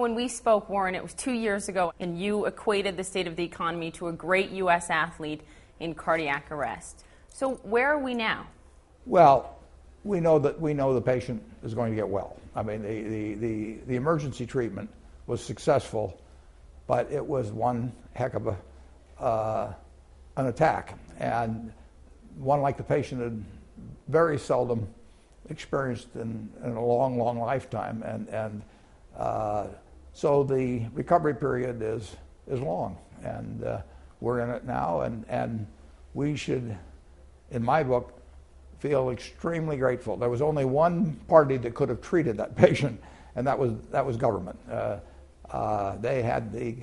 When we spoke, Warren, it was 2 years ago, and you equated the state of the economy to a great U.S. athlete in cardiac arrest. So where are we now? Well, we know the patient is going to get well. I mean, the emergency treatment was successful, but it was one heck of an attack, and one like the patient had very seldom experienced in a long, long lifetime, and so the recovery period is long, and we're in it now, and we should, in my book, feel extremely grateful. There was only one party that could have treated that patient, and that was government. They had the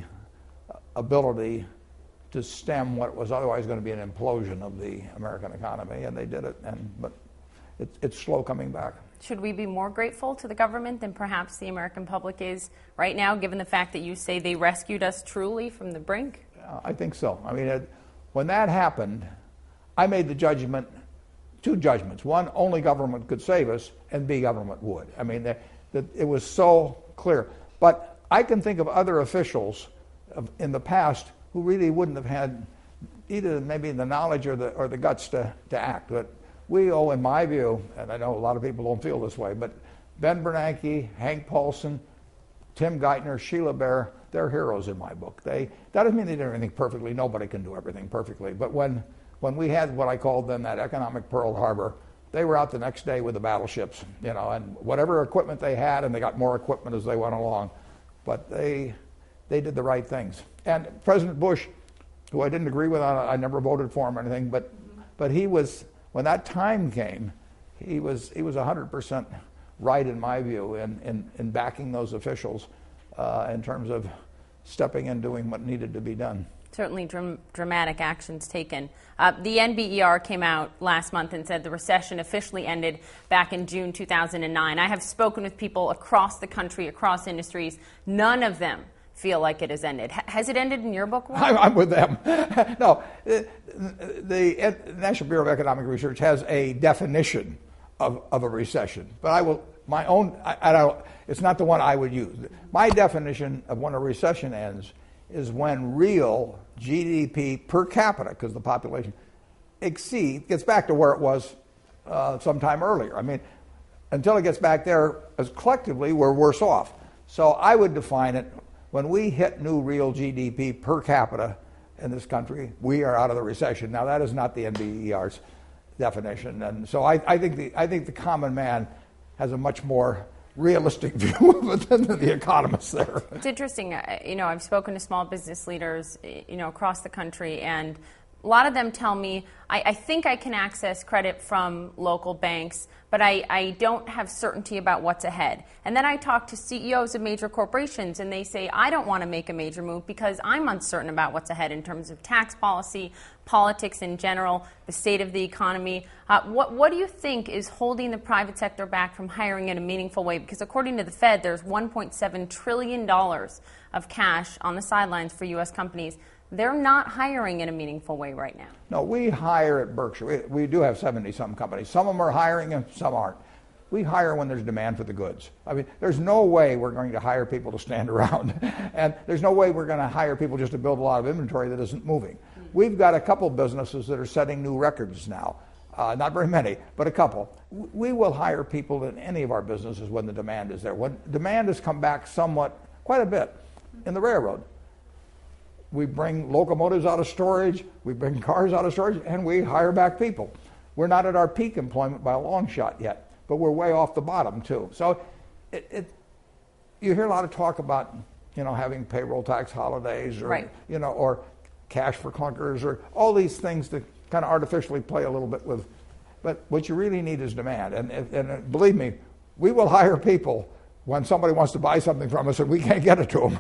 ability to stem what was otherwise going to be an implosion of the American economy, and they did it. But it's slow coming back. Should we be more grateful to the government than perhaps the American public is right now, given the fact that you say they rescued us truly from the brink? I think so. I mean, when that happened, I made the judgment, two judgments. One, only government could save us, and B, government would. I mean, it was so clear. But I can think of other officials in the past who really wouldn't have had either maybe the knowledge or the guts to act. But we owe, in my view, and I know a lot of people don't feel this way, but Ben Bernanke, Hank Paulson, Tim Geithner, Sheila Bair, they're heroes in my book. That doesn't mean they did everything perfectly. Nobody can do everything perfectly. But when we had what I called then that economic Pearl Harbor, they were out the next day with the battleships, and whatever equipment they had, and they got more equipment as they went along. But they did the right things. And President Bush, who I didn't agree with, I never voted for him or anything, but he was, when that time came, he was 100% right in my view in backing those officials in terms of stepping in, doing what needed to be done. Certainly dramatic actions taken. The NBER came out last month and said the recession officially ended back in June 2009. I have spoken with people across the country, across industries. None of them feel like it has ended. Has it ended in your book, Warren? I'm with them. No, the National Bureau of Economic Research has a definition of a recession, but I will, my own, it's not the one I would use. My definition of when a recession ends is when real GDP per capita, because the population gets back to where it was sometime earlier. I mean, until it gets back there, as collectively, we're worse off. So I would define it, when we hit new real GDP per capita in this country, we are out of the recession. Now, that is not the NBER's definition, and so I think the common man has a much more realistic view of it than the economists there. It's interesting. I've spoken to small business leaders, across the country, and a lot of them tell me, I think I can access credit from local banks, but I don't have certainty about what's ahead. And then I talk to CEOs of major corporations, and they say, I don't want to make a major move because I'm uncertain about what's ahead in terms of tax policy, politics in general, the state of the economy. What do you think is holding the private sector back from hiring in a meaningful way? Because according to the Fed, there's $1.7 trillion of cash on the sidelines for U.S. companies. They're not hiring in a meaningful way right now. No, we hire at Berkshire. We do have 70-some companies. Some of them are hiring and some aren't. We hire when there's demand for the goods. I mean, there's no way we're going to hire people to stand around. And there's no way we're going to hire people just to build a lot of inventory that isn't moving. We've got a couple businesses that are setting new records now. Not very many, but a couple. We will hire people in any of our businesses when the demand is there. When demand has come back quite a bit in the railroad. We bring locomotives out of storage, we bring cars out of storage, and we hire back people. We're not at our peak employment by a long shot yet, but we're way off the bottom too. So you hear a lot of talk about, having payroll tax holidays or, right. Or cash for clunkers or all these things that kind of artificially play a little bit with, but what you really need is demand. And believe me, we will hire people when somebody wants to buy something from us and we can't get it to them.